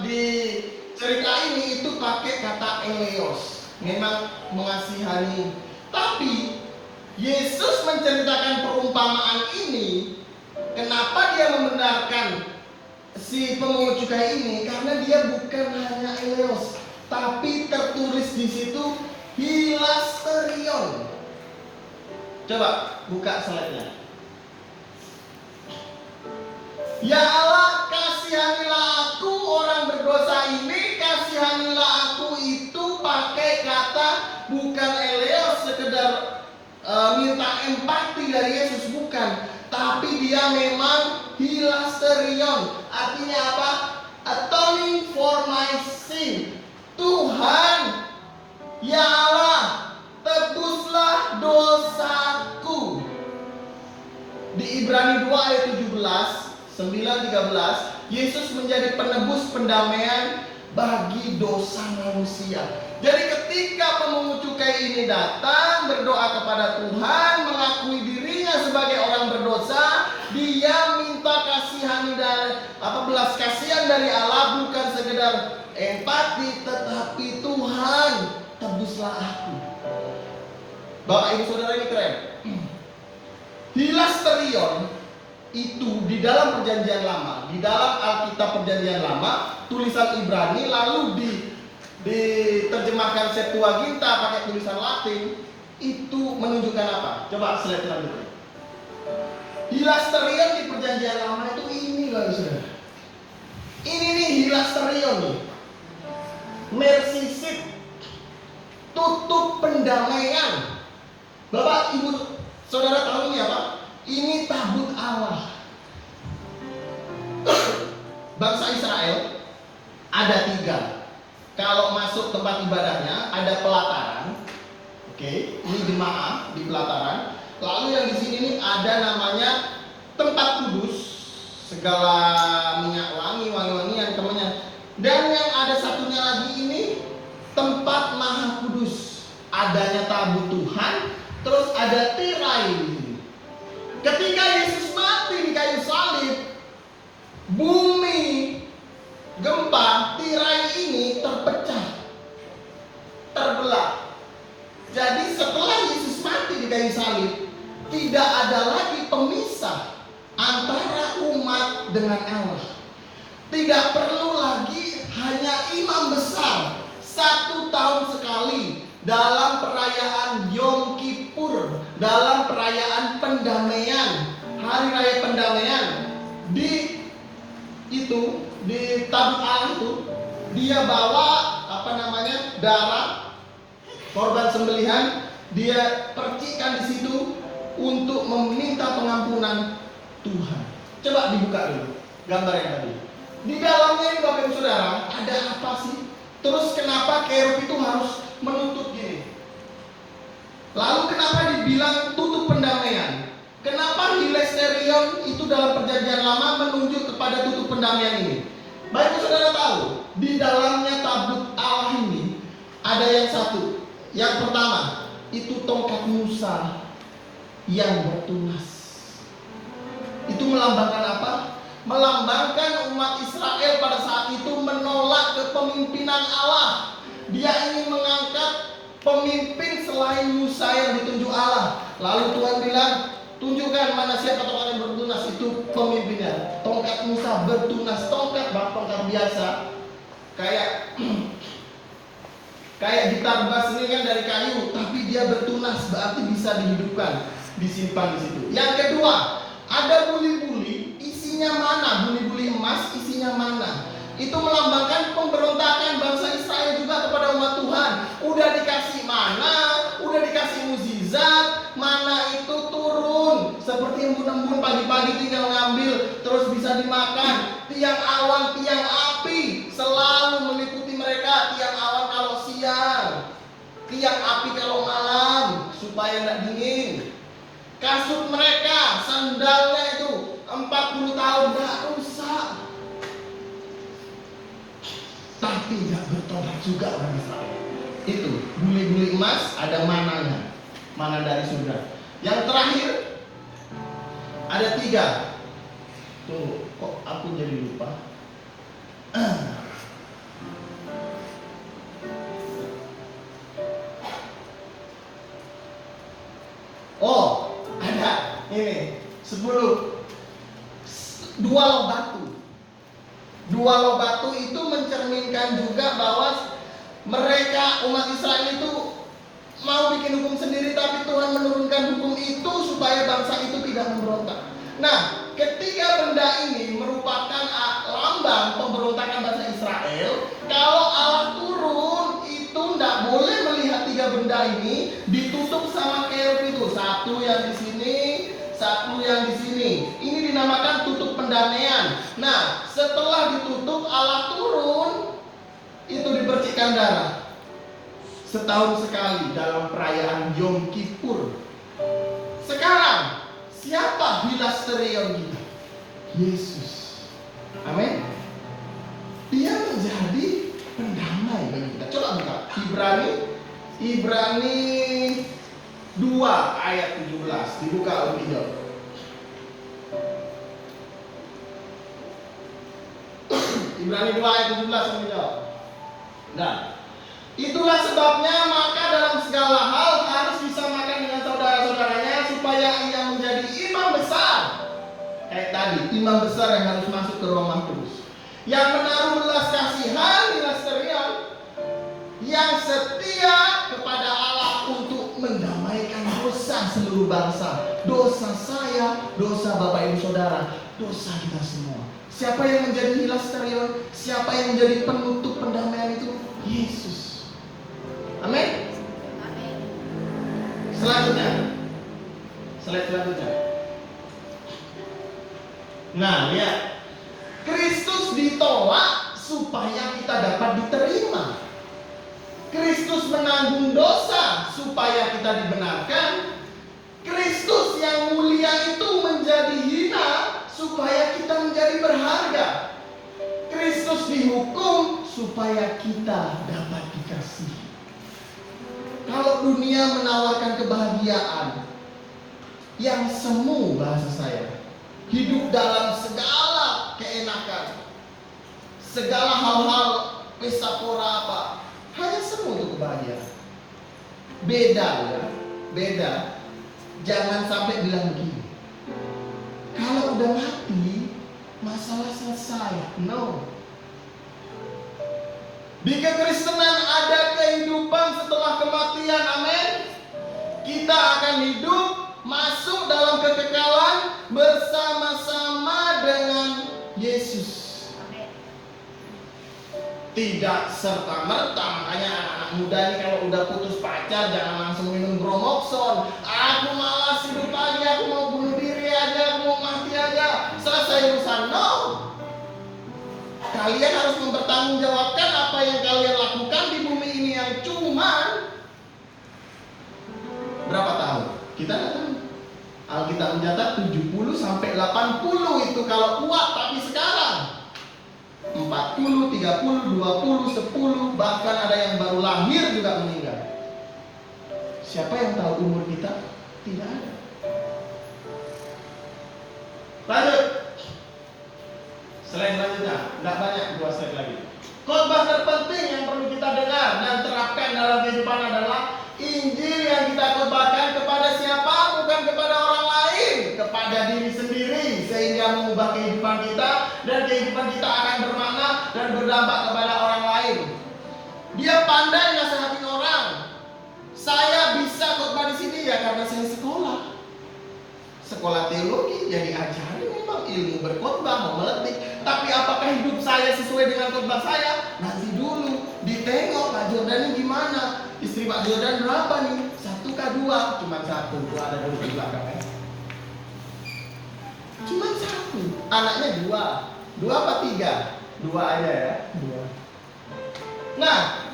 di cerita ini itu pakai kata eleos, memang mengasihani. Tapi Yesus menceritakan perumpamaan ini, kenapa dia membenarkan si pemungut cukai ini? Karena dia bukan hanya eleos, tapi tertulis di situ hilasterion. Coba buka slide-nya. Ya Allah, kasihanilah aku orang berdosa ini. Kasihanilah aku itu pakai kata bukan eleos, sekedar minta empati dari Yesus, bukan. Tapi dia memang hilasterion. Artinya apa? Atoning for my sin. Tuhan, ya Allah, tebuslah dosaku. Di Ibrani 2 ayat 17, 9-13, Yesus menjadi penebus pendamaian bagi dosa manusia. Jadi ketika pemungut cukai ini datang berdoa kepada Tuhan, mengakui dirinya sebagai orang berdosa, dia minta kasihan dan belas kasihan dari Allah, bukan sekedar empati, tetapi Tuhan, tebuslah aku. Bapak Ibu Saudara, ini keren. Hilasterion itu di dalam perjanjian lama, di dalam Alkitab perjanjian lama, tulisan Ibrani, lalu diterjemahkan Septuaginta pakai tulisan Latin, itu menunjukkan apa? Coba slide selanjutnya. Hilasterion di perjanjian lama itu ini loh saudara. Ini nih hilasterion nih. Mercy seat, tutup pendamaian. Bapak Ibu Saudara tahu ini apa? Ini tabut Allah. Bangsa Israel ada 3. Kalau masuk tempat ibadahnya ada pelataran. Oke, ini jemaah di pelataran. Lalu yang di sini nih ada namanya tempat kudus, segala minyak wangi-wangian temannya. Dan yang ada satunya lagi ini tempat maha kudus. Adanya tabut Tuhan, terus ada tirai. Ketika Yesus mati di kayu salib, bumi gempa, tirai ini terpecah, terbelah. Jadi setelah Yesus mati di kayu salib, tidak ada lagi pemisah antara umat dengan Allah. Tidak perlu lagi hanya imam besar 1 tahun sekali dalam perayaan Yom Kippur, dalam perayaan pendamaian, hari raya pendamaian, di tabut Allah itu dia bawa darah korban sembelihan, dia percikan di situ untuk meminta pengampunan Tuhan. Coba dibuka dulu gambar yang tadi. Di dalamnya ini Bapak Ibu Saudara ada apa sih? Terus kenapa kerub itu harus menutup gini? Lalu kenapa dibilang tutup pendamaian? Kenapa hilasterion itu dalam perjanjian lama menunjuk kepada tutup pendamaian ini? Baik Saudara tahu, di dalamnya tabut Allah ini ada yang satu. Yang pertama, itu tongkat Musa yang bertunas. Itu melambangkan apa? Melambangkan umat Israel pada saat itu menolak kepemimpinan Allah. Dia ingin mengangkat pemimpin selain Musa yang ditunjuk Allah. Lalu Tuhan bilang, tunjukkan mana siapa tongkat yang bertunas, itu pemimpinnya. Tongkat Musa bertunas, tongkat biasa. Kayak gitar bass ini kan dari kayu, tapi dia bertunas, berarti bisa dihidupkan, disimpan di situ. Yang kedua, ada buli-buli, isinya mana? Buli-buli emas, isinya mana? Itu melambangkan pemberontakan bangsa Israel juga kepada umat Tuhan. Udah dikasih mana, udah dikasih mukjizat, mana itu turun seperti embun-embun pagi-pagi tinggal ngambil terus bisa dimakan. Tiang awan, tiang api selalu meliputi mereka. Tiang awan kalau siang, tiang api kalau malam supaya tidak dingin. Kasut mereka, sandalnya itu 40 tahun tidak rusak. Tapi tidak bertobat juga orang Israel. Itu buli-buli emas ada mananya, mana dari surga. Yang terakhir ada 3. Tunggu, kok aku jadi lupa? Ini 10. Dua loh batu. Dua loh batu itu mencerminkan juga bahwa mereka umat Israel itu mau bikin hukum sendiri, tapi Tuhan menurunkan hukum itu supaya bangsa itu tidak memberontak. Nah, ketiga benda ini merupakan lambang pemberontakan bangsa Israel. Kalau Allah turun, itu tidak boleh melihat tiga benda ini ditutup sama kerub itu. Satu yang di sini, satu yang di sini. Ini dinamakan tutup pendamaian. Nah, setelah ditutup, Allah turun, itu dipercikkan darah. Setahun sekali dalam perayaan Yom Kippur. Sekarang, siapa hilasterion kita? Yesus. Amin. Dia menjadi pendamai bagi kita. Coba buka Ibrani 2 ayat 17. Dibuka oleh Ido. Ibrani 2 ayat 17 oleh Ido. Nah, itulah sebabnya maka dalam segala hal harus disamakan dengan saudara-saudaranya supaya ia menjadi imam besar. Kayak tadi, imam besar yang harus masuk ke Roma Kudus, yang menaruh belas kasihan hilasterion, yang setia kepada Allah untuk mendamaikan dosa seluruh bangsa. Dosa saya, dosa Bapak Ibu Saudara, dosa kita semua. Siapa yang menjadi hilasterion? Siapa yang menjadi penutup pendamaian itu? Yesus. Amin. Selanjutnya, slide selanjutnya. Nah, lihat, Kristus ditolak supaya kita dapat diterima. Kristus menanggung dosa supaya kita dibenarkan. Kristus yang mulia itu menjadi hina supaya kita menjadi berharga. Kristus dihukum supaya kita dapat dikasihi. Kalau dunia menawarkan kebahagiaan yang semu, bahasa saya, hidup dalam segala keenakan, segala hal-hal pesta pora apa, hanya semu untuk kebahagiaan. Beda ya, beda. Jangan sampai bilang begini, kalau udah mati masalah selesai. No. Di kekristenan ada kehidupan setelah kematian. Amin. Kita akan hidup masuk dalam kekekalan bersama-sama dengan Yesus. Tidak serta-merta. Makanya anak-anak muda ini kalau udah putus pacar jangan langsung minum Bromoxon. Aku malas hidup lagi, aku mau bunuh diri aja, aku mau mati aja, selesai urusan. No. Kalian harus mempertanggungjawabkan apa yang kalian lakukan di bumi ini yang cuma berapa tahun? Kita nggak tahu. Alkitab mencatat 70 sampai 80 itu kalau kuat, tapi sekarang 40, 30, 20, 10, bahkan ada yang baru lahir juga meninggal. Siapa yang tahu umur kita? Tidak ada. Lanjut. Slide selanjutnya, tidak banyak, 2 slide lagi. Khotbah terpenting yang perlu kita dengar dan terapkan dalam kehidupan adalah Injil yang kita khotbahkan kepada siapa? Bukan kepada orang lain, kepada diri sendiri, sehingga mengubah kehidupan kita dan kehidupan kita akan bermakna dan berdampak kepada orang lain. Dia pandai nasihatin orang. Saya bisa khotbah di sini ya karena saya sekolah teologi, jadi ajarin memang ilmu berkhotbah, mau meletik. Tapi apakah hidup saya sesuai dengan khotbah saya? Nanti dulu ditengok Pak Jordan ini gimana. Istri Pak Jordan berapa nih? 1 kah 2? Cuma 1, 2 ada dulu di belakang ya. Cuma 1. Anaknya 2. 2 apa 3? 2 aja ya. 2. Nah,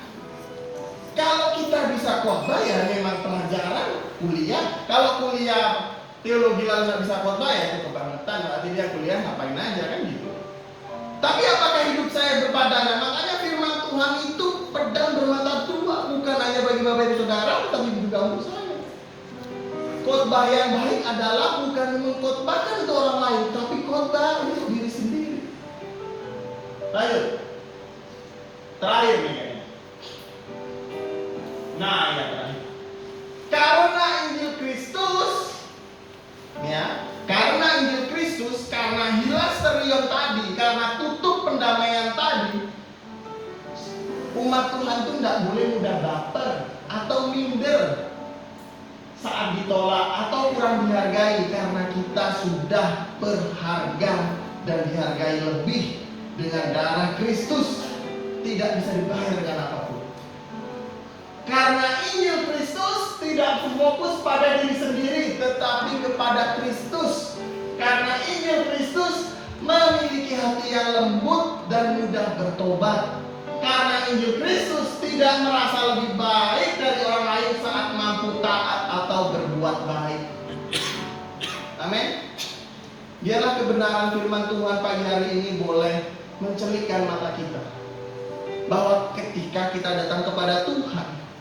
kalau kita bisa khotbah ya memang pelajaran kuliah. Kalau kuliah teologi lalu nggak bisa khotbah ya itu kebangetan. Berarti dia kuliah ngapain aja kan gitu. Tapi apakah hidup saya berpadanan? Makanya firman Tuhan itu pedang bermata dua, bukan hanya bagi Bapak Ibu Saudara, tapi juga untuk saya. Khotbah yang baik adalah bukan mengkhotbahkan untuk orang lain, tapi khotbah untuk diri sendiri. Lanjut. Terakhir nih kayaknya. Nah, ya terakhir. Karena Injil Kristus, ini Ya, karena Injil Kristus, karena hilasterion tadi, karena tutup pendamaian tadi, umat Tuhan tuh tidak boleh mudah baper atau minder saat ditolak atau kurang dihargai, karena kita sudah berharga dan dihargai lebih dengan darah Kristus, tidak bisa dibayar dengan apapun. Karena Injil Kristus tidak fokus pada diri sendiri, tetapi kepada Kristus. Karena Injil Kristus memiliki hati yang lembut dan mudah bertobat. Karena Injil Kristus tidak merasa lebih baik dari orang lain saat mampu taat atau berbuat baik. Amin. Biarlah kebenaran firman Tuhan pagi hari ini boleh mencelikkan mata kita, bahwa ketika kita datang kepada Tuhan,